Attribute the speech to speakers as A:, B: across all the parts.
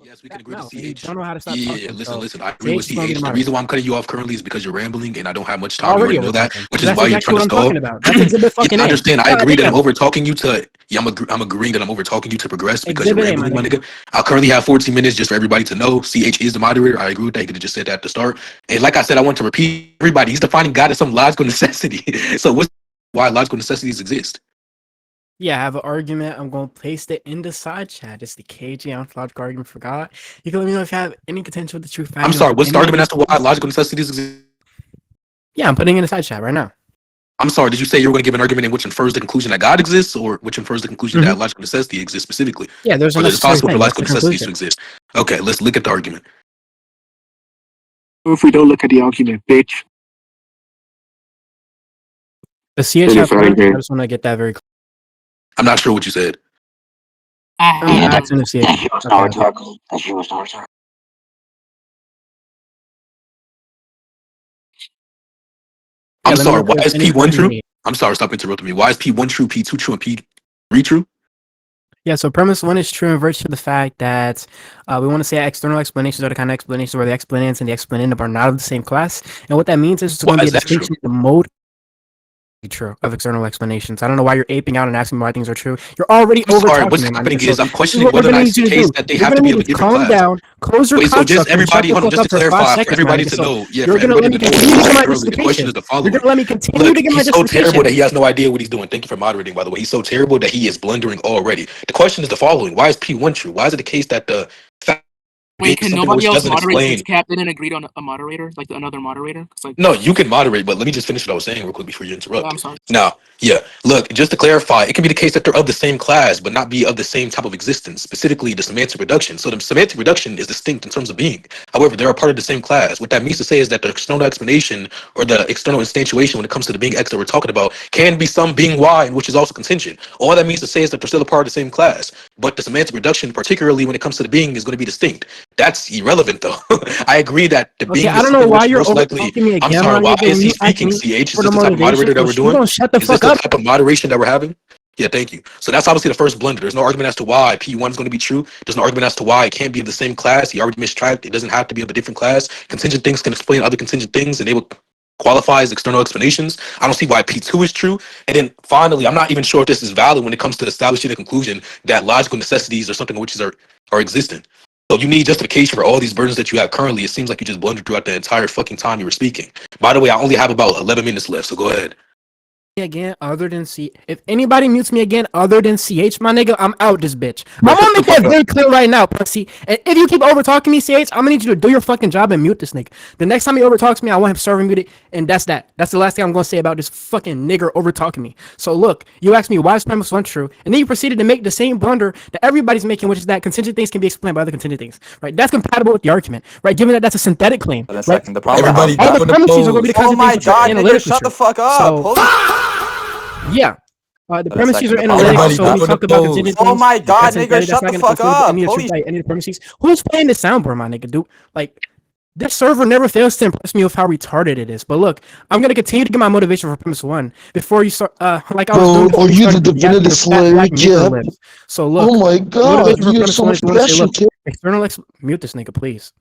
A: Yes, we can agree to
B: No, you
A: CH.
B: don't know how to stop
A: Yeah,
B: talking. So
A: listen. I agree with
B: CH is gonna be
A: CH.
B: the
A: The reason
B: moderator.
A: why I'm cutting you off currently is because you're rambling and I don't have much
B: You're
A: time. You
B: already
A: already know
B: over
A: that,
B: talking.
A: which
B: So
A: is
B: that's
A: why you're
B: exactly
A: trying
B: what
A: to
B: I'm
A: stall.
B: talking about. That's exhibit
A: Yeah,
B: fucking
A: I
B: A.
A: understand. I
B: God
A: agree that I'm
B: damn.
A: over talking you to. Yeah, I'm agreeing that I'm over talking you to progress because you're
B: Exhibit A, my
A: rambling, my
B: nigga.
A: nigga. I'll currently have 14 minutes just for everybody to know. CH is the moderator. I agree with that. He could have just said that at the start. And like I said, I want to repeat everybody. He's defining God as some logical necessity. So what's why logical necessities exist?
B: Yeah, I have an argument. I'm going to paste it in the side chat. It's the KG ontological argument for God. You can let me know if you have any contention with the true
A: I'm
B: findings
A: sorry.
B: of
A: What's the
B: any of
A: argument
B: these
A: as to why
B: things.
A: logical necessities exist?
B: Yeah, I'm putting it in the side chat right now.
A: I'm sorry. Did you say you were going to give an argument in which infers the conclusion that God exists, or which infers the conclusion that logical necessity exists specifically,
B: Yeah, there's a
A: or that it's
B: necessary
A: possible for
B: thing. That's
A: logical
B: the
A: necessities to
B: conclusion.
A: exist? Okay, let's look at the argument.
C: If we don't look at the argument, bitch.
B: The CH have points. I just want to get that very clear.
A: I'm not sure what you said.
B: I'm asking the CH.
C: That shit was not rhetorical. That shit was not rhetorical.
A: I'm
B: let me know
A: sorry.
B: if
A: Why
B: there's
A: is
B: any
A: P1 true?
B: need.
A: I'm sorry. Stop interrupting me. Why is P1 true, P2 true, and P3 true?
B: Yeah, so premise one is true in virtue of the fact that we want to say external explanations are the kind of explanations where the explanants and the explanandum are not of the same class. And what that means is it's going to be a distinction in the mode true of external explanations. I don't know why you're aping out and asking me why things are true. You're already over
A: Sorry,
B: talking
A: what's
B: me, man.
A: happening
B: So
A: is I'm
B: this is
A: questioning
B: what we're
A: whether or
B: gonna
A: not
B: need
A: it's
B: you
A: the
B: to do.
A: case that they
B: You're
A: have
B: gonna
A: to be
B: need
A: of a
B: to
A: different
B: calm
A: class.
B: down, close your
A: Wait, so just
B: construct, and shut
A: everybody,
B: the
A: hold on,
B: fuck
A: just
B: up
A: to
B: for 5
A: clarify, for
B: seconds, man.
A: everybody to
B: So
A: know, yeah,
B: you're
A: for
B: gonna
A: everybody
B: let
A: to
B: me
A: know what
B: continue
A: you
B: to get
A: said
B: my
A: earlier, the question
B: justification.
A: is the
B: You're
A: following.
B: gonna let me continue to
A: Look,
B: get my
A: he's so terrible
B: justification.
A: that he has no idea what he's doing. Thank you for moderating, by the way. He's so terrible that he is blundering already. The question is the following. Why is P1 true? Why is it the case that the fact
D: Wait, can
A: something
D: nobody
A: which
D: else
A: doesn't
D: moderate
A: explain?
D: since Capp didn't agree on a moderator, like another moderator? Like,
A: No, you can moderate, but let me just finish what I was saying real quick before you
D: oh,
A: interrupt.
D: I'm sorry.
A: Now, yeah, look, just to clarify, it can be the case that they're of the same class, but not be of the same type of existence, specifically the semantic reduction. So the semantic reduction is distinct in terms of being. However, they're a part of the same class. What that means to say is that the external explanation or the external instantiation when it comes to the being X that we're talking about can be some being Y, which is also contingent. All that means to say is that they're still a part of the same class, but the semantic reduction, particularly when it comes to the being, is going to be distinct. That's irrelevant, though. I agree that the
B: Okay,
A: being
B: I
A: is
B: don't know
A: something
B: why
A: which
B: you're
A: most
B: over
A: likely.
B: talking me
A: I'm
B: again,
A: sorry.
B: my
A: Why
B: nigga.
A: is
B: When
A: he
B: you ask
A: speaking?
B: me
A: CH, is
B: for
A: this
B: the
A: the type of
B: motivation,
A: moderator that
B: so
A: we're
B: you
A: doing?
B: gonna shut the
A: Is this
B: fuck
A: the
B: up.
A: type of moderation that we're having? Yeah, thank you. So that's obviously the first blunder. There's no argument as to why P1 is going to be true. There's no argument as to why it can't be of the same class. He already mistracked. It doesn't have to be of a different class. Contingent things can explain other contingent things, and they will qualify as external explanations. I don't see why P2 is true. And then finally, I'm not even sure if this is valid when it comes to establishing the conclusion that logical necessities or something which are existent. So you need justification for all these burdens that you have currently. It seems like you just blundered throughout the entire fucking time you were speaking. By the way, I only have about 11 minutes left, so go ahead.
B: Again, other than C, if anybody mutes me again other than CH, my nigga, I'm out this bitch.
A: Bro,
B: I'm gonna
A: shut the
B: make that
A: fuck up.
B: very clear right now, pussy. And if you keep over talking me, CH, I'm gonna need you to do your fucking job and mute this nigga. The next time he over talks me, I want him serving muted, and that's that. That's the last thing I'm gonna say about this fucking nigger over talking me. So look, you asked me why is premise one true, and then you proceeded to make the same blunder that everybody's making, which is that contingent things can be explained by other contingent things. Right? That's compatible with the argument, right? Given that that's a synthetic claim,
E: But a
B: right?
E: second, the problem
A: Everybody
E: I have
B: All the premises are gonna be the
E: Oh
B: contingent
E: my
B: things which are
E: god, nigga,
B: analytically
E: shut
B: true.
E: the fuck up.
B: So
E: Holy
B: yeah. The
E: But a
B: premises
E: second,
B: are
E: the problem I
B: analytic,
E: have
A: Everybody
B: so when we
A: doing the
B: talk about
A: pose.
B: contingent
E: Oh
B: things,
E: my god,
B: that's
E: nigga,
B: synthetic. That's
E: shut
B: not
E: the
B: going to
E: fuck
B: include
E: up.
B: any of the
E: Holy
B: truth by any of the premises. Who's playing the soundboard, my nigga? Dude, like this server never fails to impress me with how retarded it is. But look, I'm gonna continue to get my motivation for premise one before you start. Like I was doing before
F: Are
B: you
F: you the
B: started
F: divinity
B: yapping your fat
F: slayer,
B: black nigger
F: Capp?
B: lips. So
F: Oh
B: look,
F: my
B: the
F: god,
B: motivation for
F: you have
B: premise
F: so
B: one
F: much
B: is we want to say,
F: passion,
B: look,
F: Capp.
B: mute this nigga, please.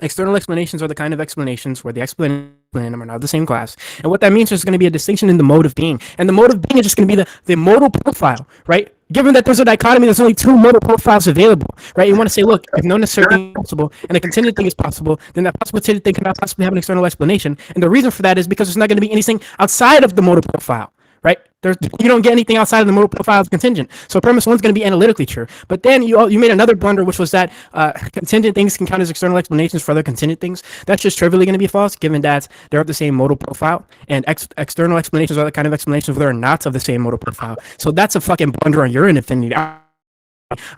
B: External explanations are the kind of explanations where the explanation are not the same class. And what that means is going to be a distinction in the mode of being. And the mode of being is just going to be the modal profile, right? Given that there's a dichotomy, there's only two modal profiles available, right? You want to say, look, if no necessary thing is possible and a contingent thing is possible, then that possible contingent thing cannot possibly have an external explanation. And the reason for that is because there's not going to be anything outside of the modal profile. Right? You don't get anything outside of the modal profile of contingent. So premise one's going to be analytically true. But then you made another blunder, which was that contingent things can count as external explanations for other contingent things. That's just trivially going to be false, given that they're of the same modal profile, and external explanations are the kind of explanations where they're not of the same modal profile. So that's a fucking blunder on your end, Infinity.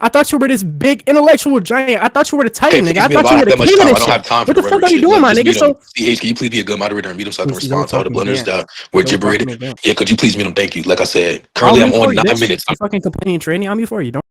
B: I thought you were this big intellectual giant. I thought you were the titan,
A: Okay,
B: nigga. I
A: please mute him.
B: thought
A: I
B: you
A: don't
B: were
A: have
B: the
A: that much
B: king of
A: time. I
B: this
A: don't
B: shit.
A: have time for
B: What the
A: the
B: fuck
A: rhetoric
B: are you
A: shit.
B: doing, my
A: Just
B: nigga?
A: mute him.
B: So
A: CH, can you please be a good moderator and mute him so I can
B: he's
A: respond to all the
B: talking
A: blunders
B: again.
A: that were
B: He's talking
A: gibberish?
B: again.
A: Yeah, could you please mute him? Thank you. Like I said,
B: I'll
A: currently I'm
B: mute for
A: on
B: you,
A: 9
B: bitch.
A: minutes.
B: You fucking complaining training on me for you. Don't.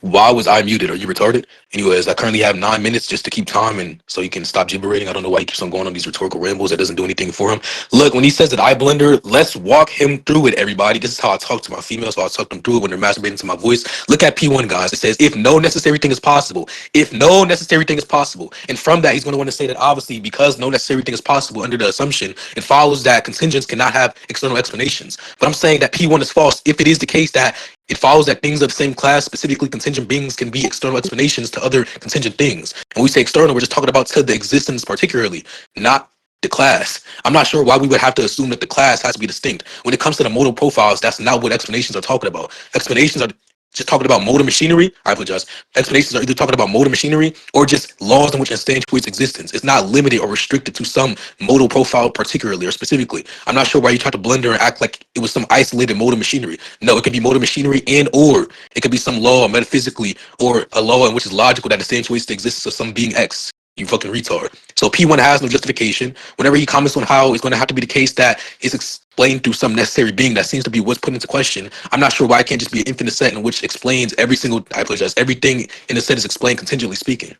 A: Why was I muted? Are you retarded? Anyways, I currently have 9 minutes just to keep time and so you can stop gibbering. I don't know why he keeps on going on these rhetorical rambles. That doesn't do anything for him. Look, when he says that I blender, let's walk him through it, everybody. This is how I talk to my females, so I talk them through it when they're masturbating to my voice. Look at P1, guys. It says, if no necessary thing is possible, if no necessary thing is possible. And from that, he's going to want to say that obviously, because no necessary thing is possible under the assumption, it follows that contingents cannot have external explanations. But I'm saying that P1 is false if it is the case that it follows that things of the same class, specifically contingent beings, can be external explanations to other contingent things. And we say external, we're just talking about to the existence particularly, not the class. I'm not sure why we would have to assume that the class has to be distinct. When it comes to the modal profiles, that's not what explanations are talking about. Explanations are just talking about motor machinery. I apologize. Explanations are either talking about motor machinery or just laws in which instantiates existence. It's not limited or restricted to some modal profile particularly or specifically. I'm not sure why you try to blender and act like it was some isolated motor machinery. No, it could be motor machinery and or it could be some law metaphysically or a law in which is logical that instantiates the existence of some being X. You fucking retard. So P1 has no justification. Whenever he comments on how it's going to have to be the case that it's explained through some necessary being, that seems to be what's put into question. I'm not sure why it can't just be an infinite set in which explains every single, I apologize, everything in the set is explained contingently speaking.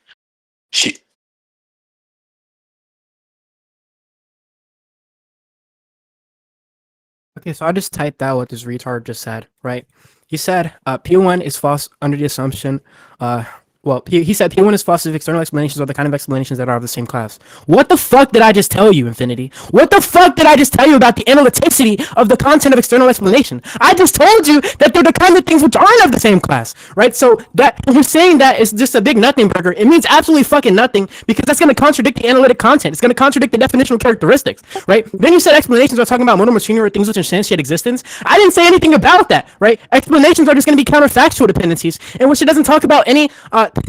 A: Shit.
B: Okay, so I just typed out what this retard just said, right? He said P1 is false under the assumption, he said P1 is false if external explanations are the kind of explanations that are of the same class. What the fuck did I just tell you, Infinity? What the fuck did I just tell you about the analyticity of the content of external explanation? I just told you that they're the kind of things which aren't of the same class, right? So that you're saying that is just a big nothing burger. It means absolutely fucking nothing because that's going to contradict the analytic content. It's going to contradict the definitional characteristics, right? Then you said explanations are talking about modal machinery or things which instantiate existence. I didn't say anything about that, right? Explanations are just going to be counterfactual dependencies in which it doesn't talk about any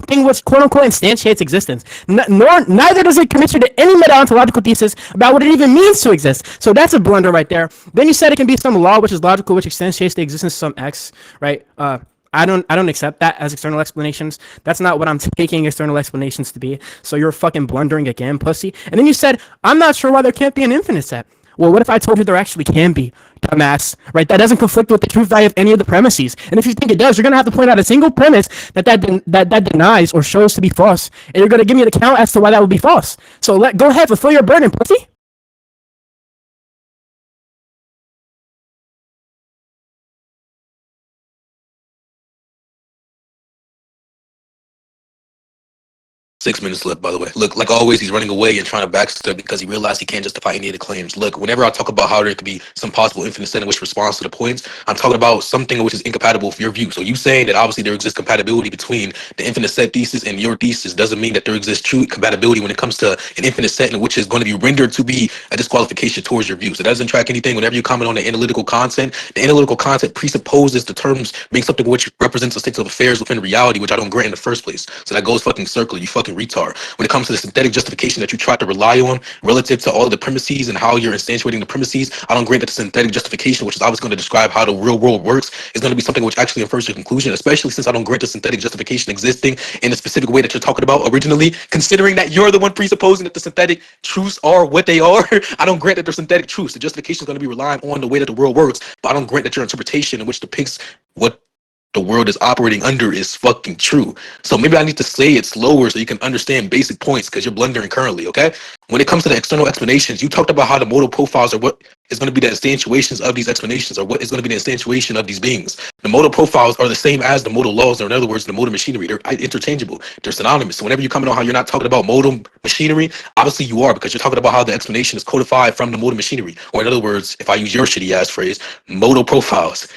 B: thing which quote unquote instantiates existence. Neither does it consider to any meta-ontological thesis about what it even means to exist. So that's a blunder right there. Then you said it can be some law which is logical, which instantiates the existence of some X, right? I don't accept that as external explanations. That's not what I'm taking external explanations to be. So you're fucking blundering again, pussy. And then you said, I'm not sure why there can't be an infinite set. Well, what if I told you there actually can be, dumbass, right? That doesn't conflict with the truth value of any of the premises. And if you think it does, you're going to have to point out a single premise that denies or shows to be false. And you're going to give me an account as to why that would be false. So go ahead, fulfill your burden, pussy.
A: Six minutes left, by the way. Look, like always, he's running away and trying to backstep because he realized he can't justify any of the claims. Look, whenever I talk about how there could be some possible infinite set in which responds to the points, I'm talking about something which is incompatible with your view. So you saying that obviously there exists compatibility between the infinite set thesis and your thesis doesn't mean that there exists true compatibility when it comes to an infinite set in which is going to be rendered to be a disqualification towards your view. So that doesn't track anything. Whenever you comment on the analytical content presupposes the terms being something which represents a state of affairs within reality, which I don't grant in the first place. So that goes fucking circular, you fucking retard. When it comes to the synthetic justification that you try to rely on relative to all of the premises and how you're instantiating the premises, I don't grant that the synthetic justification, which is always going to describe how the real world works, is going to be something which actually infers to a conclusion, especially since I don't grant the synthetic justification existing in the specific way that you're talking about originally, considering that you're the one presupposing that the synthetic truths are what they are. I don't grant that they're synthetic truths. The justification is going to be relying on the way that the world works, but I don't grant that your interpretation in which depicts what the world is operating under is fucking true. So maybe I need to say it slower so you can understand basic points because you're blundering currently, okay? When it comes to the external explanations, you talked about how the modal profiles are what is going to be the instantiations of these explanations or what is going to be the instantiation of these beings. The modal profiles are the same as the modal laws, or in other words, the modal machinery. They're interchangeable. They're synonymous. So whenever you comment on how you're not talking about modal machinery, obviously you are, because you're talking about how the explanation is codified from the modal machinery. Or in other words, if I use your shitty ass phrase, modal profiles.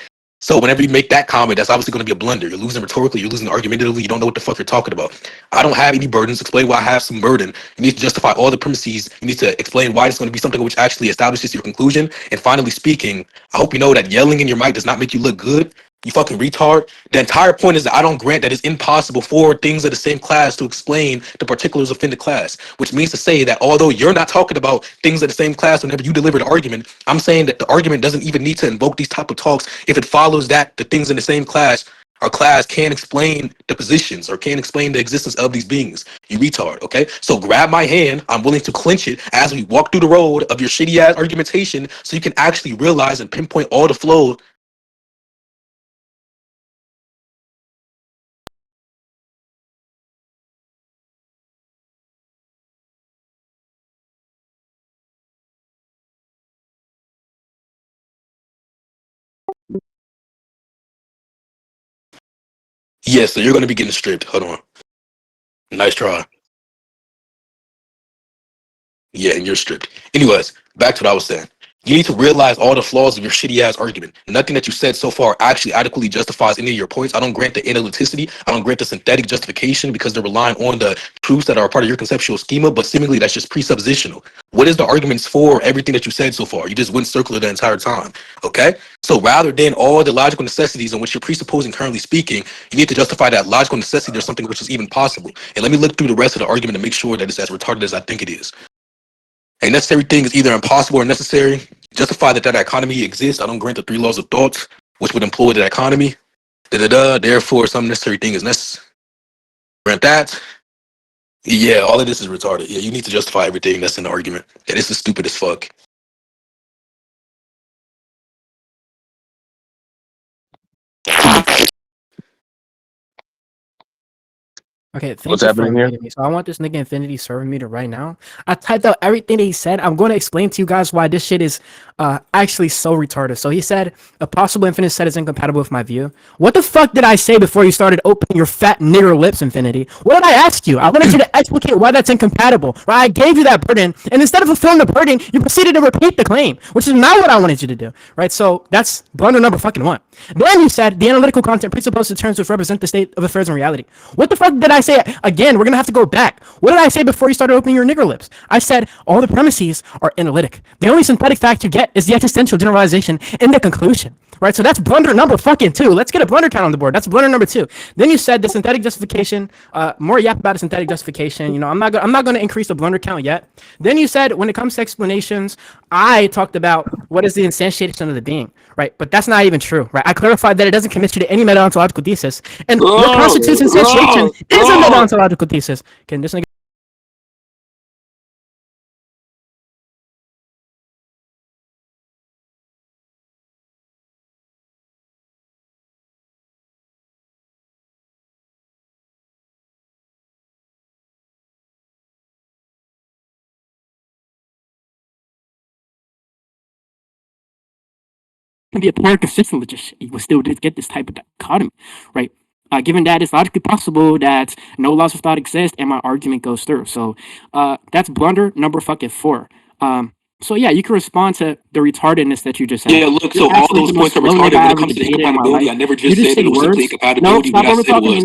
A: So whenever you make that comment, that's obviously going to be a blunder. You're losing rhetorically, you're losing argumentatively, you don't know what the fuck you're talking about. I don't have any burdens. Explain why I have some burden. You need to justify all the premises. You need to explain why it's going to be something which actually establishes your conclusion. And finally speaking, I hope you know that yelling in your mic does not make you look good. You fucking retard. The entire point is that I don't grant that it's impossible for things of the same class to explain the particulars within the class, which means to say that although you're not talking about things of the same class whenever you deliver the argument, I'm saying that the argument doesn't even need to invoke these type of talks if it follows that the things in the same class or class can explain the positions or can explain the existence of these beings. You retard, okay? So grab my hand. I'm willing to clinch it as we walk through the road of your shitty ass argumentation so you can actually realize and pinpoint all the flow Yes, so you're going to be getting stripped. Hold on. Nice try. Yeah, and you're stripped. Anyways, back to what I was saying. You need to realize all the flaws of your shitty ass argument. Nothing that you said so far actually adequately justifies any of your points. I don't grant the analyticity. I don't grant the synthetic justification because they're relying on the truths that are a part of your conceptual schema, but seemingly that's just presuppositional. What is the arguments for everything that you said so far? You just went circular the entire time. Okay? So rather than all the logical necessities in which you're presupposing currently speaking, you need to justify that logical necessity there's something which is even possible. And let me look through the rest of the argument to make sure that it's as retarded as I think it is. A necessary thing is either impossible or necessary. Justify that economy exists. I don't grant the three laws of thought, which would employ that economy. Therefore, some necessary thing is necessary. Grant that. Yeah, all of this is retarded. Yeah, you need to justify everything that's in the argument. Yeah, this is stupid as fuck.
B: Okay, thank
E: What's
B: you for
E: happening here?
B: inviting me. So I want this nigga Infinity serving me to right now. I typed out everything that he said. I'm going to explain to you guys why this shit is actually so retarded. So he said a possible infinite set is incompatible with my view. What the fuck did I say before you started opening your fat nigger lips, Infinity? What did I ask you? I wanted you to explicate why that's incompatible. Right? I gave you that burden, and instead of fulfilling the burden, you proceeded to repeat the claim, which is not what I wanted you to do. Right? So that's blunder number fucking one. Then you said the analytical content presupposes terms which represent the state of affairs in reality. What the fuck did I say? Again, we're gonna have to go back. What did I say before you started opening your nigger lips? I said all the premises are analytic. The only synthetic fact you get is the existential generalization in the conclusion. Right? So that's blunder number fucking two. Let's get a blunder count on the board. That's blunder number two. Then you said the synthetic justification, more yap about a synthetic justification. You know, I'm not gonna increase the blunder count yet. Then you said when it comes to explanations, I talked about what is the instantiation of the being. Right? But that's not even true. Right? I clarified that it doesn't commit you to any meta-ontological thesis. And what constitutes instantiation is a meta-ontological thesis. Can this nigga can be apparent consistent with just you will still get this type of dichotomy, right? Given that it's logically possible that no laws of thought exist and my argument goes through. So that's blunder number fucking four. So yeah, you can respond to the retardedness that you just said.
A: Yeah, look, so all those points are retarded when it comes to the incompatibility. I never just said that it was simply incompatibility. What I said was,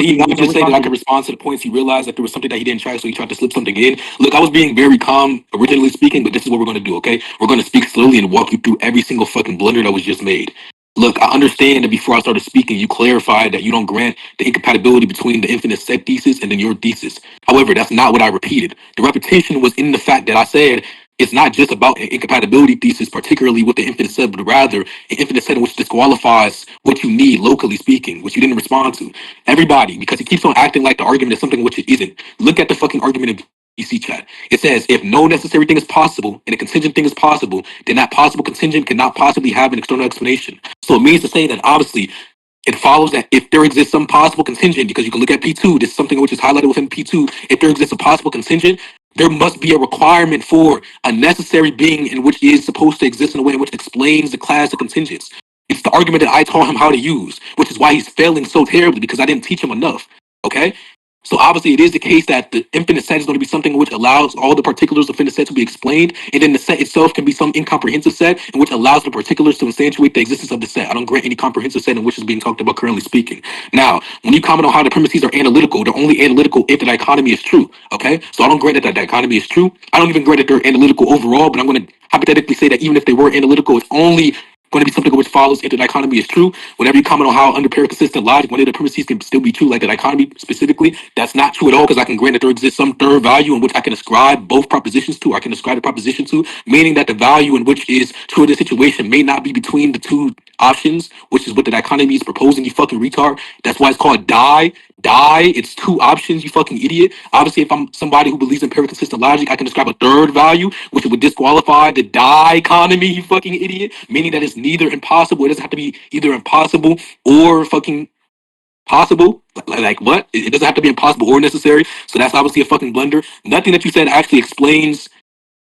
A: he not just said that I could respond to the points. He realized that there was something that he didn't track, so he tried to slip something in. Look, I was being very calm, originally speaking, but this is what we're going to do, okay? We're going to speak slowly and walk you through every single fucking blunder that was just made. Look, I understand that before I started speaking, you clarified that you don't grant the incompatibility between the infinite set thesis and then your thesis. However, that's not what I repeated. The repetition was in the fact that I said it's not just about an incompatibility thesis, particularly with the infinite set, but rather an infinite set which disqualifies what you need locally speaking, which you didn't respond to. Everybody, because he keeps on acting like the argument is something which it isn't. Look at the fucking argument of DC chat. It says if no necessary thing is possible and a contingent thing is possible, then that possible contingent cannot possibly have an external explanation. So it means to say that obviously it follows that if there exists some possible contingent, because you can look at P2, this is something which is highlighted within P2, if there exists a possible contingent, there must be a requirement for a necessary being in which is supposed to exist in a way in which explains the class of contingents. It's the argument that I taught him how to use, which is why he's failing so terribly, because I didn't teach him enough. Okay? So obviously it is the case that the infinite set is going to be something which allows all the particulars of the infinite set to be explained, and then the set itself can be some incomprehensive set in which allows the particulars to instantiate the existence of the set. I don't grant any comprehensive set in which is being talked about currently speaking. Now, when you comment on how the premises are analytical, they're only analytical if the dichotomy is true. Okay? So I don't grant that the dichotomy is true. I don't even grant that they're analytical overall, but I'm going to hypothetically say that even if they were analytical, it's only going to be something which follows if the dichotomy is true. Whenever you comment on how under paraconsistent logic, one of the premises can still be true, like the dichotomy specifically, that's not true at all, because I can grant that there exists some third value in which I can ascribe both propositions to, or I can ascribe the proposition to, meaning that the value in which is true in this situation may not be between the two options, which is what the dichotomy is proposing, you fucking retard. That's why it's called die. It's two options, you fucking idiot. Obviously, if I'm somebody who believes in paraconsistent logic, I can describe a third value, which would disqualify the dichotomy, you fucking idiot, meaning that it's neither impossible. It doesn't have to be either impossible or fucking possible. Like what? It doesn't have to be impossible or necessary. So that's obviously a fucking blunder. Nothing that you said actually explains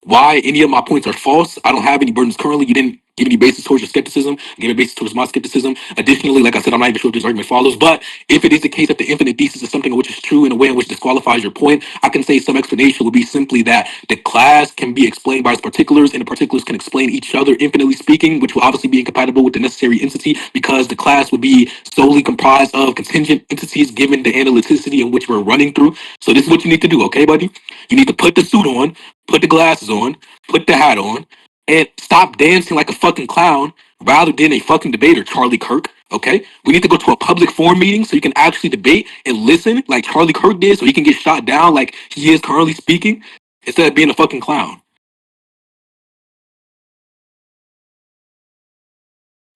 A: why any of my points are false. I don't have any burdens currently. You didn't giving you basis towards your skepticism, giving basis towards my skepticism. Additionally, like I said, I'm not even sure if this argument follows, but if it is the case that the infinite thesis is something which is true in a way in which disqualifies your point, I can say some explanation would be simply that the class can be explained by its particulars, and the particulars can explain each other, infinitely speaking, which will obviously be incompatible with the necessary entity, because the class would be solely comprised of contingent entities given the analyticity in which we're running through. So this is what you need to do, okay, buddy? You need to put the suit on, put the glasses on, put the hat on, and stop dancing like a fucking clown rather than a fucking debater, Charlie Kirk. Okay, we need to go to a public forum meeting so you can actually debate and listen like Charlie Kirk did, so he can get shot down like he is currently speaking, instead of being a fucking clown.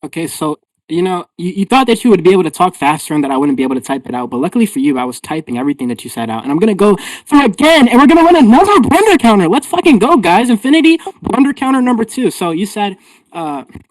B: Okay, so you thought that you would be able to talk faster and that I wouldn't be able to type it out, but luckily for you, I was typing everything that you said out, and I'm gonna go through again, and we're gonna run another blunder counter. Let's fucking go, guys! Infinity blunder counter number 2. So you said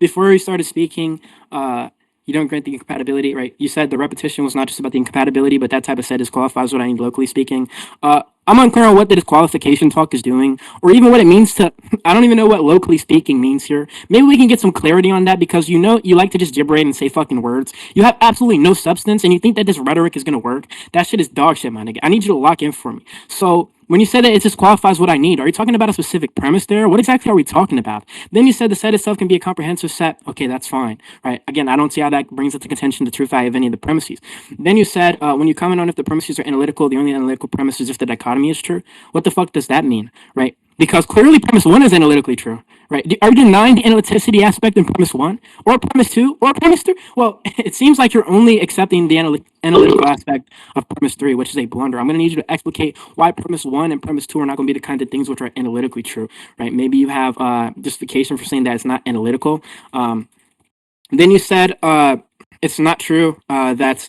B: before we started speaking, you don't grant the incompatibility, right? You said the repetition was not just about the incompatibility, but that type of set disqualifies what I need locally speaking. I'm unclear on what the disqualification talk is doing, or even what it means to. I don't even know what locally speaking means here. Maybe we can get some clarity on that, because you like to just gibberate and say fucking words. You have absolutely no substance, and you think that this rhetoric is gonna work. That shit is dog shit, my nigga. I need you to lock in for me. So when you said that it disqualifies what I need, are you talking about a specific premise there? What exactly are we talking about? Then you said the set itself can be a comprehensive set. Okay, that's fine, right? Again, I don't see how that brings into contention the truth value of any of the premises. Then you said when you comment on if the premises are analytical, the only analytical premise is if the dichotomy is true. What the fuck does that mean, right? Because clearly premise 1 is analytically true, right? Are you denying the analyticity aspect in premise 1, or premise 2, or premise 3? Well, it seems like you're only accepting the analytical aspect of premise 3, which is a blunder. I'm going to need you to explicate why premise 1 and premise 2 are not going to be the kind of things which are analytically true, right? Maybe you have justification for saying that it's not analytical. Then you said it's not true that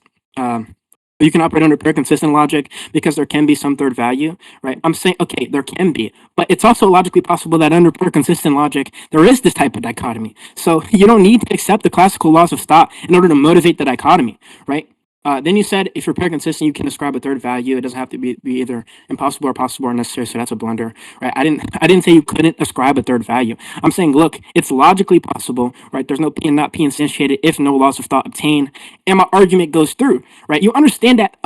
B: you can operate under pure consistent logic because there can be some third value, right? I'm saying, okay, there can be, but it's also logically possible that under pure consistent logic, there is this type of dichotomy. So you don't need to accept the classical laws of thought in order to motivate the dichotomy, right? Then you said if you're pure consistent, you can ascribe a third value. It doesn't have to be either impossible or possible or necessary. So that's a blunder, right? I didn't say you couldn't ascribe a third value. I'm saying, look, it's logically possible, right? There's no P and not P instantiated if no laws of thought obtain, and my argument goes through, right? You understand that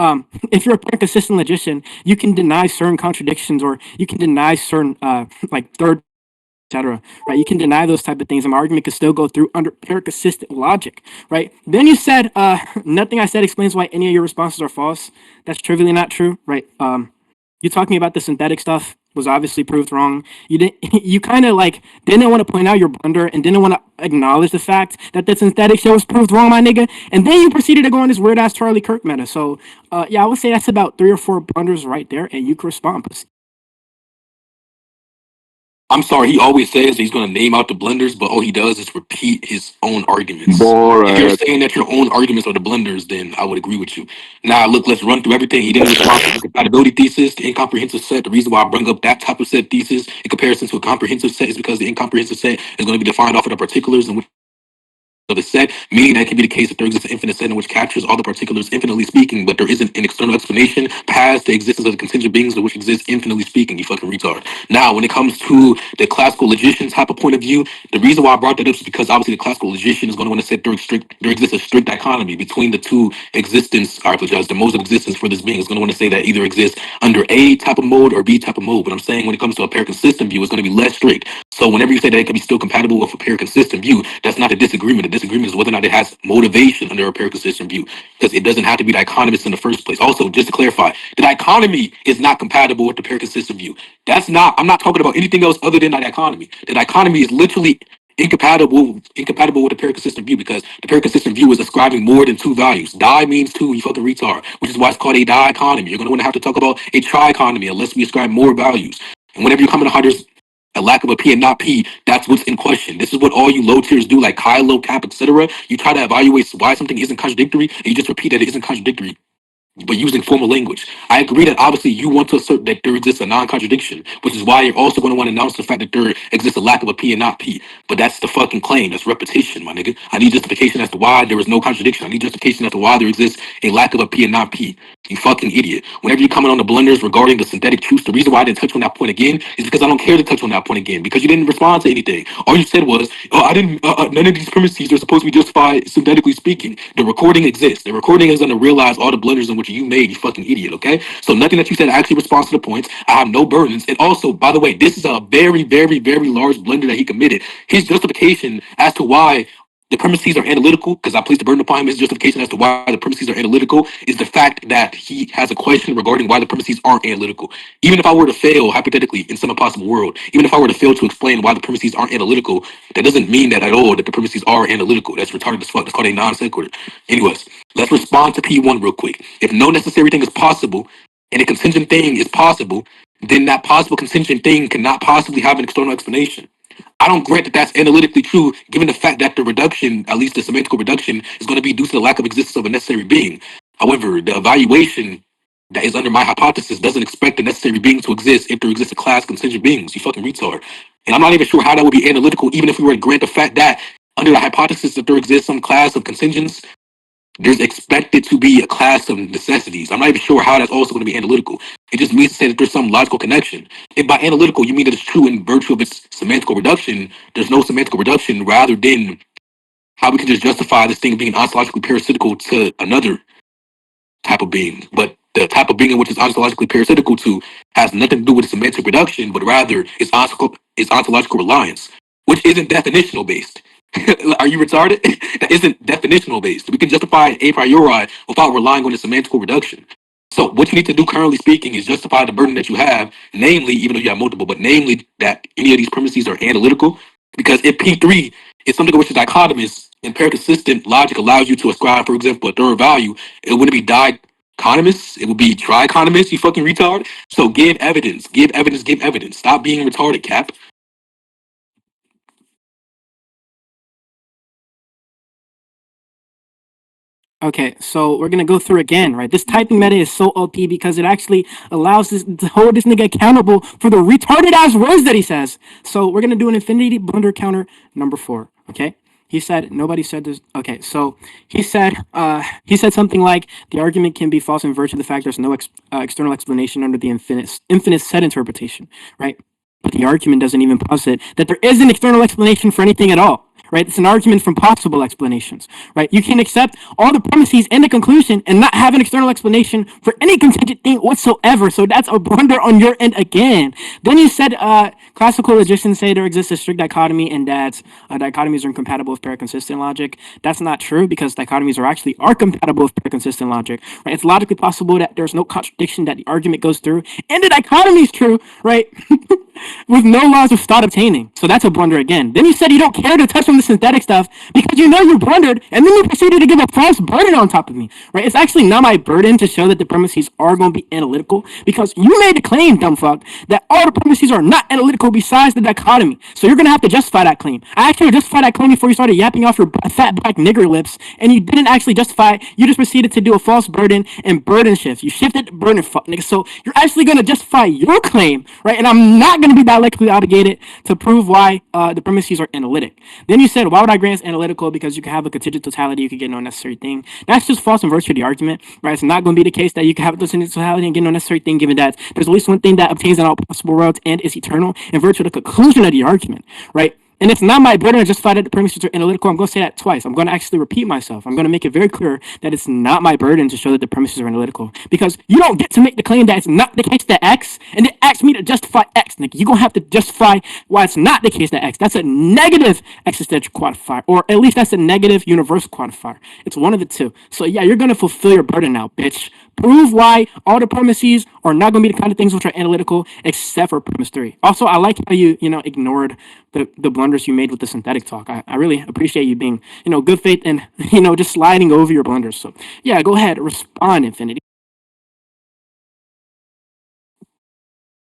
B: if you're a pure consistent logician, you can deny certain contradictions, or you can deny certain like third, etc. Right? You can deny those type of things, and my argument could still go through under pure consistent logic, right? Then you said nothing I said explains why any of your responses are false. That's trivially not true, right? You talking about the synthetic stuff was obviously proved wrong. You didn't. You kind of like didn't want to point out your blunder and didn't want to acknowledge the fact that the synthetic shit was proved wrong, my nigga. And then you proceeded to go on this weird ass Charlie Kirk meta. So yeah, I would say that's about 3 or 4 blunders right there, and you can respond.
A: I'm sorry, he always says he's going to name out the blunders, but all he does is repeat his own arguments. If you're saying that your own arguments are the blunders, then I would agree with you. Now, look, let's run through everything. He didn't respond to the compatibility thesis, the incomprehensive set. The reason why I bring up that type of set thesis in comparison to a comprehensive set is because the incomprehensive set is going to be defined off of the particulars in which of a set, meaning that can be the case if there exists an infinite set in which captures all the particulars infinitely speaking, but there isn't an external explanation past the existence of the contingent beings which exist infinitely speaking, you fucking retard. Now, when it comes to the classical logician type of point of view, the reason why I brought that up is because obviously the classical logician is going to want to say there exists a strict dichotomy between the two existence, I apologize, the modes of existence for this being is going to want to say that either exists under A type of mode or B type of mode. But I'm saying when it comes to a pair consistent view, it's going to be less strict. So whenever you say that it can be still compatible with a pair consistent view, that's not a disagreement. The disagreement is whether or not it has motivation under a pair consistent view, because it doesn't have to be dichotomous in the first place. Also, just to clarify, the dichotomy is not compatible with the pair consistent view. I'm not talking about anything else other than the dichotomy. The dichotomy is literally incompatible with the pair consistent view, because the pair consistent view is ascribing more than 2 values. Di means 2, you fucking retard, which is why it's called a dichotomy. You're going to want to have to talk about a trichotomy unless we ascribe more values. And whenever you come into there's a lack of a P and not P, that's what's in question. This is what all you low tiers do, like high, low, cap, etc. You try to evaluate why something isn't contradictory, and you just repeat that it isn't contradictory, but using formal language. I agree that obviously you want to assert that there exists a non-contradiction, which is why you're also going to want to announce the fact that there exists a lack of a P and not P. But that's the fucking claim. That's repetition, my nigga. I need justification as to why there is no contradiction. I need justification as to why there exists a lack of a P and not P. You fucking idiot. Whenever you comment on the blunders regarding the synthetic truths, the reason why I didn't touch on that point again is because I don't care to touch on that point again, because you didn't respond to anything. All you said was, oh, I didn't, none of these premises are supposed to be justified synthetically speaking. The recording exists. The recording is going to realize all the blunders in which you made, you fucking idiot, okay? So nothing that you said actually responds to the points. I have no burdens. And also, by the way, this is a very, very, very large blunder that he committed. His justification as to why the premises are analytical, because I placed the burden upon him, his justification as to why the premises are analytical is the fact that he has a question regarding why the premises aren't analytical. Even if I were to fail, hypothetically, in some impossible world, even if I were to fail to explain why the premises aren't analytical, that doesn't mean that at all that the premises are analytical. That's retarded as fuck. That's called a non sequitur. Anyways, let's respond to P1 real quick. If no necessary thing is possible and a contingent thing is possible, then that possible contingent thing cannot possibly have an external explanation. I don't grant that that's analytically true, given the fact that the reduction, at least the semantical reduction, is going to be due to the lack of existence of a necessary being. However, the evaluation that is under my hypothesis doesn't expect the necessary being to exist if there exists a class of contingent beings. You fucking retard. And I'm not even sure how that would be analytical, even if we were to grant the fact that under the hypothesis that there exists some class of contingents, there's expected to be a class of necessities. I'm not even sure how that's also going to be analytical. It just means to say that there's some logical connection. If by analytical you mean that it's true in virtue of its semantical reduction, there's no semantical reduction rather than how we can just justify this thing being ontologically parasitical to another type of being. But the type of being in which it's ontologically parasitical to has nothing to do with semantic reduction, but rather it's ontological reliance, which isn't definitional based. Are you retarded? That isn't definitional based. We can justify a priori without relying on the semantical reduction. So what you need to do, currently speaking, is justify the burden that you have, namely, even though you have multiple, but namely that any of these premises are analytical. Because if P3 is something which is dichotomous, and pair-consistent logic allows you to ascribe, for example, a third value, it wouldn't be dichotomous, it would be trichotomous, you fucking retard. So give evidence, give evidence, give evidence. Stop being retarded, Cap.
B: Okay, so we're gonna go through again, right? This typing meta is so OP because it actually allows this to hold this nigga accountable for the retarded ass words that he says. So we're gonna do an infinity blunder counter number 4. Okay, he said nobody said this. Okay, so he said something like the argument can be false in virtue of the fact there's no external explanation under the infinite set interpretation, right? But the argument doesn't even posit that there is an external explanation for anything at all. Right? It's an argument from possible explanations, right? You can accept all the premises and the conclusion and not have an external explanation for any contingent thing whatsoever. So that's a blunder on your end again. Then you said classical logicians say there exists a strict dichotomy and that dichotomies are incompatible with pair-consistent logic. That's not true because dichotomies are compatible with pair-consistent logic, right? It's logically possible that there's no contradiction that the argument goes through and the dichotomy is true, right? With no laws of thought obtaining. So that's a blunder again. Then you said you don't care to touch on the synthetic stuff because you know you blundered, and then you proceeded to give a false burden on top of me, right? It's actually not my burden to show that the premises are going to be analytical because you made the claim, dumb fuck, that all the premises are not analytical besides the dichotomy. So you're going to have to justify that claim. I actually justified that claim before you started yapping off your fat black nigger lips, and you didn't actually justify it. You just proceeded to do a false burden and burden shift. You shifted burden, fuck nigga. So you're actually going to justify your claim, right? And I'm not going to be dialectically obligated to prove why the premises are analytic. Then you said, why would I grant it's analytical? Because you can have a contingent totality, you can get no necessary thing. That's just false in virtue of the argument, right? It's not going to be the case that you can have a contingent totality and get no necessary thing, given that there's at least one thing that obtains in all possible worlds and is eternal in virtue of the conclusion of the argument, right? And it's not my burden to justify that the premises are analytical. I'm going to say that twice. I'm going to actually repeat myself. I'm going to make it very clear that it's not my burden to show that the premises are analytical. Because you don't get to make the claim that it's not the case that X, and then ask me to justify X, nigga. You're going to have to justify why it's not the case that X. That's a negative existential quantifier. Or at least that's a negative universal quantifier. It's one of the two. So yeah, you're going to fulfill your burden now, bitch. Prove why all the premises are not going to be the kind of things which are analytical, except for premise 3. Also, I like how you ignored the blunders you made with the synthetic talk. I really appreciate you being, good faith and, just sliding over your blunders. So, yeah, go ahead, respond, Infinity.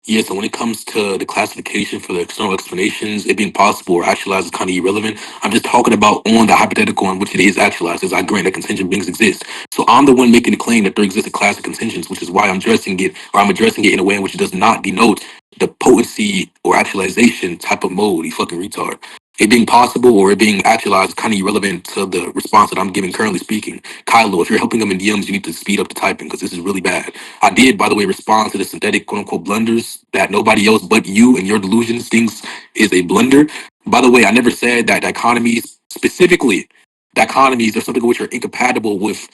A: Yeah, so when it comes to the classification for the external explanations, it being possible or actualized is kind of irrelevant. I'm just talking about on the hypothetical in which it is actualized, as I grant that contingent beings exist. So I'm the one making the claim that there exists a class of contingents, which is why I'm addressing it in a way in which it does not denote the potency or actualization type of mode, you fucking retard. it being possible or it being actualized is kind of irrelevant to the response that I'm giving currently speaking. Kylo, if you're helping them in DMs, you need to speed up the typing because this is really bad. I did, by the way, respond to the synthetic quote unquote blunders that nobody else but you and your delusions thinks is a blunder. By the way, I never said that dichotomies, specifically dichotomies, are something which are incompatible with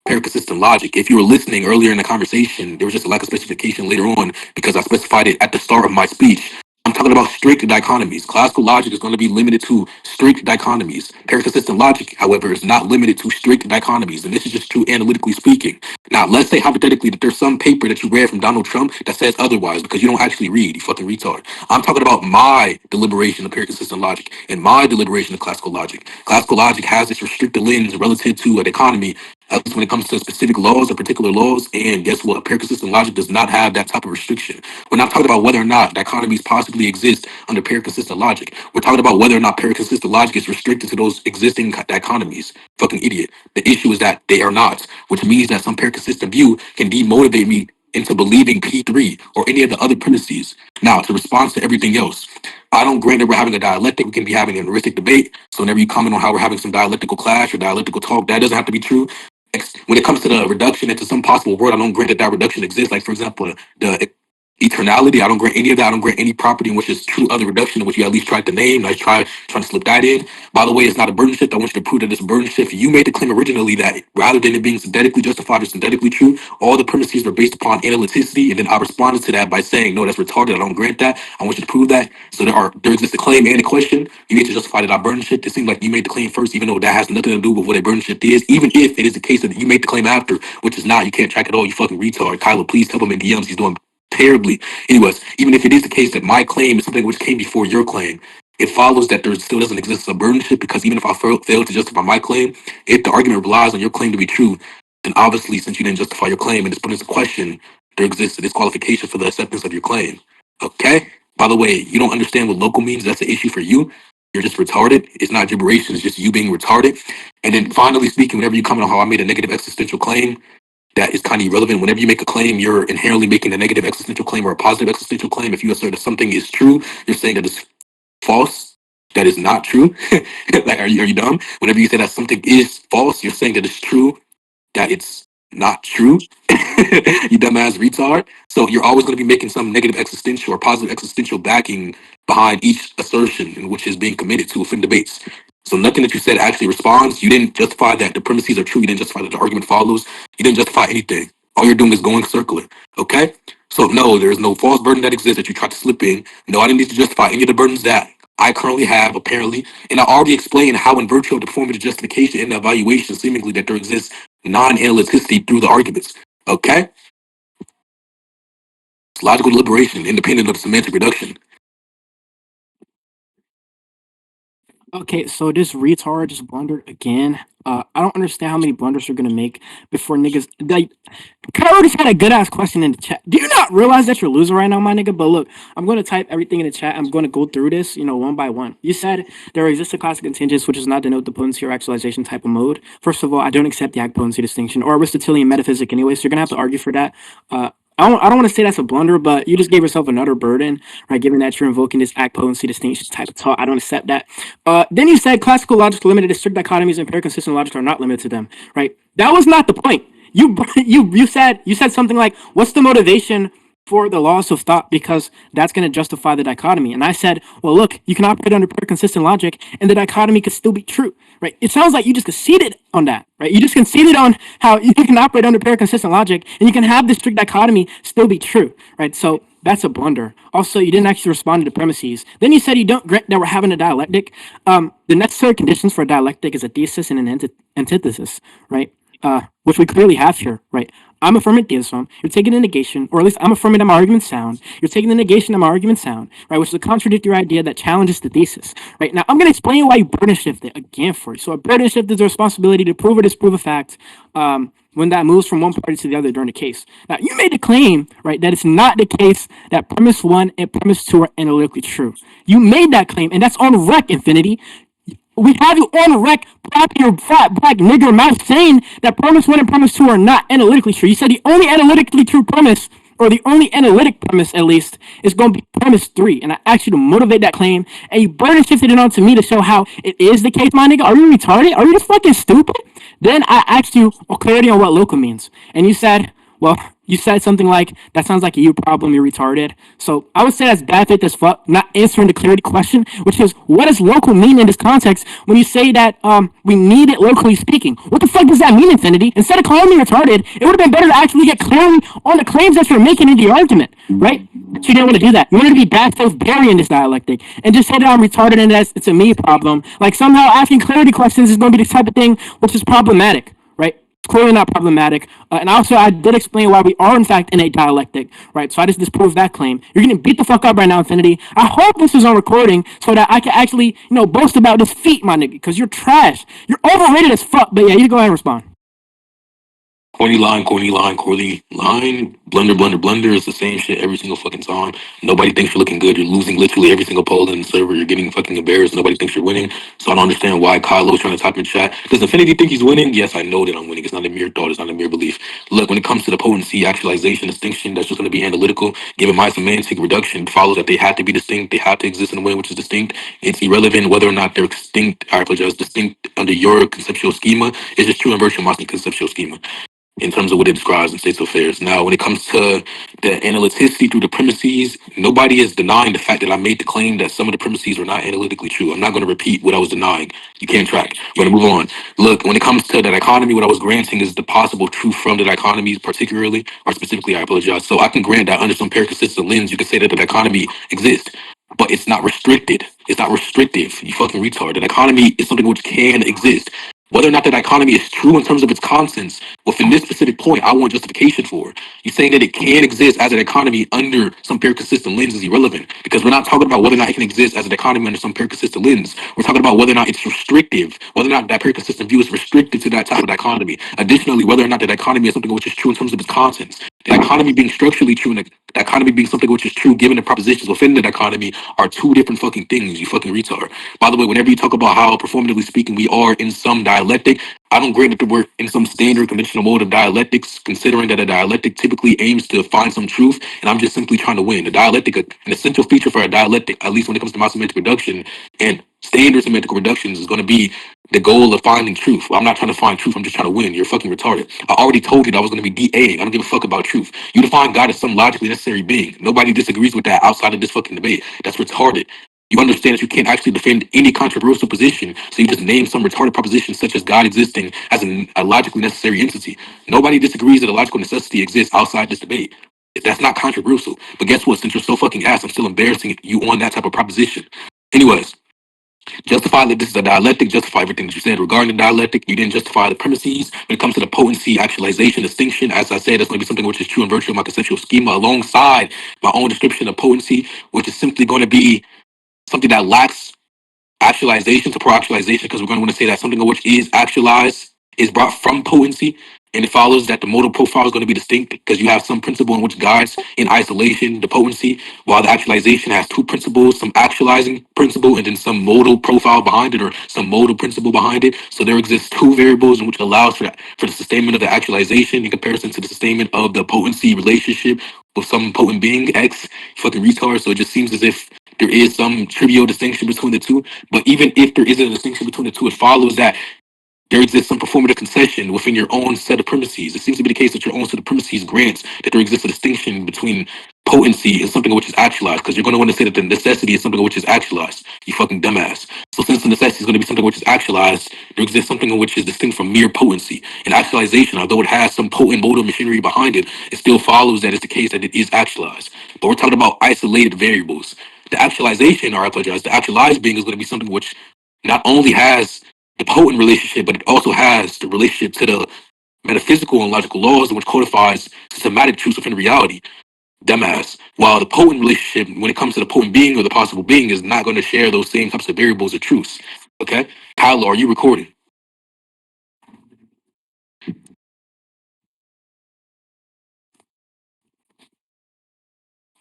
A: pair-consistent logic. If you were listening earlier in the conversation, there was just a lack of specification later on because I specified it at the start of my speech. I'm talking about strict dichotomies. Classical logic is going to be limited to strict dichotomies. Pair-consistent logic, however, is not limited to strict dichotomies, and this is just true analytically speaking. Now, let's say hypothetically that there's some paper that you read from Donald Trump that says otherwise because you don't actually read, you fucking retard. I'm talking about my deliberation of pair-consistent logic and my deliberation of classical logic. Classical logic has this restricted lens relative to an economy, at least when it comes to specific laws or particular laws, and guess what? Pair-consistent logic does not have that type of restriction. We're not talking about whether or not dichotomies possibly exist under pair-consistent logic. We're talking about whether or not pair-consistent logic is restricted to those existing dichotomies. Fucking idiot. The issue is that they are not, which means that some pair-consistent view can demotivate me into believing P3 or any of the other premises. Now, to respond to everything else, I don't grant that we're having a dialectic. We can be having an heuristic debate. So whenever you comment on how we're having some dialectical clash or dialectical talk, that doesn't have to be true. When it comes to the reduction into some possible world, I don't grant that that reduction exists. Like, for example, the eternality, I don't grant any of that. I don't grant any property in which is true other reduction, in which you at least tried to name. Nice trying to slip that in. By the way, it's not a burden shift. I want you to prove that it's a burden shift. You made the claim originally that rather than it being synthetically justified or synthetically true, all the premises were based upon analyticity, and then I responded to that by saying, no, that's retarded. I don't grant that. I want you to prove that. So there exists a claim and a question. You need to justify that I burden shift. It seems like you made the claim first, even though that has nothing to do with what a burden shift is. Even if it is the case that you made the claim after, which is not, you can't track it all. You fucking retard. Kylo, please tell him in DMs he's doing terribly. Anyways, even if it is the case that my claim is something which came before your claim, it follows that there still doesn't exist a burdenship, because even if I fail to justify my claim, if the argument relies on your claim to be true, then obviously, since you didn't justify your claim and it's put into question, there exists a disqualification for the acceptance of your claim. Okay? By the way, you don't understand what local means. That's the issue for you. You're just retarded. It's not gibberish. It's just you being retarded. And then finally speaking, whenever you comment on how I made a negative existential claim, that is kind of irrelevant. Whenever you make a claim, you're inherently making a negative existential claim or a positive existential claim. If you assert that something is true, you're saying that it's false. That is not true. Like, are you dumb? Whenever you say that something is false, you're saying that it's true. That it's not true. You dumbass retard. So you're always going to be making some negative existential or positive existential backing behind each assertion in which is being committed to within debates. So nothing that you said actually responds. You didn't justify that the premises are true. You didn't justify that the argument follows. You didn't justify anything. All you're doing is going circular. Okay? So no, there is no false burden that exists that you tried to slip in. No, I didn't need to justify any of the burdens that I currently have, apparently. And I already explained how, in virtue of the formative justification and the evaluation, seemingly that there exists non-analyticity through the arguments. Okay? It's logical deliberation, independent of semantic reduction.
B: Okay, so this retard just blundered again. I don't understand how many blunders you're gonna make before niggas. Like, Kyle just had a good ass question in the chat. Do you not realize that you're losing right now, my nigga? But look, I'm gonna type everything in the chat. I'm gonna go through this, one by one. You said there exists a class of contingents which does not denote the potency or actualization type of mode. First of all, I don't accept the act potency distinction or Aristotelian metaphysics anyway, so you're gonna have to argue for that. I don't want to say that's a blunder, but you just gave yourself another burden, right? Given that you're invoking this act potency distinction type of talk, I don't accept that. Then you said classical logic limited to strict dichotomies and pair-consistent logic are not limited to them, right? That was not the point. You said something like, "What's the motivation for the laws of thought?" Because that's going to justify the dichotomy. And I said, well, look, you can operate under pair-consistent logic, and the dichotomy could still be true, right? It sounds like you just conceded on that, right? You just conceded on how you can operate under pair-consistent logic, and you can have the strict dichotomy still be true, right? So that's a blunder. Also, you didn't actually respond to the premises. Then you said you don't grant that we're having a dialectic. The necessary conditions for a dialectic is a thesis and an antithesis, right? Which we clearly have here, right? I'm affirming theism. You're taking the negation, or at least I'm affirming that my argument's sound. You're taking the negation that my argument's sound, right? Which is a contradictory idea that challenges the thesis, right? Now, I'm going to explain why you burden shift it again for you. So a burden shift is the responsibility to prove or disprove a fact when that moves from one party to the other during the case. Now, you made the claim, right, that it's not the case that premise 1 and premise 2 are analytically true. You made that claim, and that's on rec, Infinity. We have you on rec, popping your fat black nigger mouth saying that premise 1 and premise 2 are not analytically true. You said the only analytically true premise or the only analytic premise at least, is going to be premise 3. And I asked you to motivate that claim, and you burden shifted it onto me to show how it is the case, my nigga. Are you retarded? Are you just fucking stupid? Then I asked you clarity on what local means, and you said, well, you said something like, that sounds like a you problem, you're retarded. So I would say that's bad faith as fuck, not answering the clarity question, which is, what does local mean in this context when you say that we need it locally speaking? What the fuck does that mean, Infinity? Instead of calling me retarded, it would have been better to actually get clarity on the claims that you're making in the argument, right? But you didn't want to do that. You wanted to be bad faith burying this dialectic and just say that I'm retarded and that it's a me problem. Like somehow asking clarity questions is going to be the type of thing which is problematic, right? Clearly not problematic. And also, I did explain why we are, in fact, in a dialectic, right? So I just disproved that claim. You're getting beat the fuck up right now, Infinity. I hope this is on recording so that I can actually, boast about this feat, my nigga, because you're trash. You're overrated as fuck. But yeah, you go ahead and respond.
A: Corny line, blunder. It's the same shit every single fucking time. Nobody thinks you're looking good. You're losing literally every single poll in the server. You're getting fucking embarrassed. Nobody thinks you're winning. So I don't understand why Kylo's trying to type in chat. Does Infinity think he's winning? Yes, I know that I'm winning. It's not a mere thought. It's not a mere belief. Look, when it comes to the potency, actualization, distinction, that's just going to be analytical. Given my semantic reduction, it follows that they have to be distinct. They have to exist in a way which is distinct. It's irrelevant whether or not they're extinct. I apologize. Distinct under your conceptual schema. It's just true in virtue of my conceptual schema in terms of what it describes in states of affairs. Now, when it comes to the analyticity through the premises, nobody is denying the fact that I made the claim that some of the premises were not analytically true. I'm not going to repeat what I was denying. You can't track. We're going to move on. Look, when it comes to the dichotomy, what I was granting is the possible truth from the dichotomies, particularly, or specifically, I apologize. So I can grant that under some paraconsistent lens, you can say that the dichotomy exists. But it's not restricted. It's not restrictive. You fucking retard. The dichotomy is something which can exist. Whether or not that dichotomy is true in terms of its contents, within this specific point, I want justification for. You saying that it can exist as an economy under some pair consistent lens is irrelevant, because we're not talking about whether or not it can exist as an economy under some pair consistent lens. We're talking about whether or not it's restrictive, whether or not that pair consistent view is restricted to that type of dichotomy. Additionally, whether or not the dichotomy is something which is true in terms of its contents. The dichotomy being structurally true and the dichotomy being something which is true given the propositions within the dichotomy are two different fucking things, you fucking retard. By the way, whenever you talk about how performatively speaking we are in some dialectic, I don't grant that we're in some standard conventional mode of dialectics, considering that a dialectic typically aims to find some truth, and I'm just simply trying to win. The dialectic, an essential feature for a dialectic, at least when it comes to my semantic reduction and standard semantic reductions, is going to be the goal of finding truth. Well, I'm not trying to find truth, I'm just trying to win. You're fucking retarded. I already told you that I was going to be DAing. I don't give a fuck about truth. You define God as some logically necessary being. Nobody disagrees with that outside of this fucking debate. That's retarded. You understand that you can't actually defend any controversial position, so you just name some retarded proposition such as God existing as a logically necessary entity. Nobody disagrees that a logical necessity exists outside this debate. That's not controversial. But guess what? Since you're so fucking ass, I'm still embarrassing you on that type of proposition. Anyways, justify that this is a dialectic, justify everything that you said regarding the dialectic. You didn't justify the premises. When it comes to the potency, actualization, distinction, as I said, that's going to be something which is true in virtue of my conceptual schema alongside my own description of potency, which is simply going to be something that lacks actualization to pro-actualization, because we're going to want to say that something which is actualized is brought from potency, and it follows that the modal profile is going to be distinct because you have some principle in which guides in isolation the potency, while the actualization has two principles, some actualizing principle and then some modal profile behind it, or some modal principle behind it. So there exists two variables in which allows for the sustainment of the actualization in comparison to the sustainment of the potency relationship with some potent being X. Fucking retard. So it just seems as if there is some trivial distinction between the two. But even if there isn't a distinction between the two, it follows that there exists some performative concession within your own set of premises. It seems to be the case that your own set of premises grants that there exists a distinction between potency and something which is actualized, because you're going to want to say that the necessity is something which is actualized. You fucking dumbass. So since the necessity is going to be something which is actualized, there exists something which is distinct from mere potency. And actualization, although it has some potent modal machinery behind it, it still follows that it's the case that it is actualized. But we're talking about isolated variables. The actualization, or I apologize, the actualized being is going to be something which not only has the potent relationship, but it also has the relationship to the metaphysical and logical laws, which codifies systematic truths within reality. Dumbass. While the potent relationship, when it comes to the potent being or the possible being, is not going to share those same types of variables or truths. Okay? Kylo, are you recording?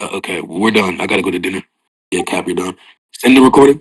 A: Okay, well, we're done. I gotta go to dinner. Yeah, Cap, you're done. Send the recording.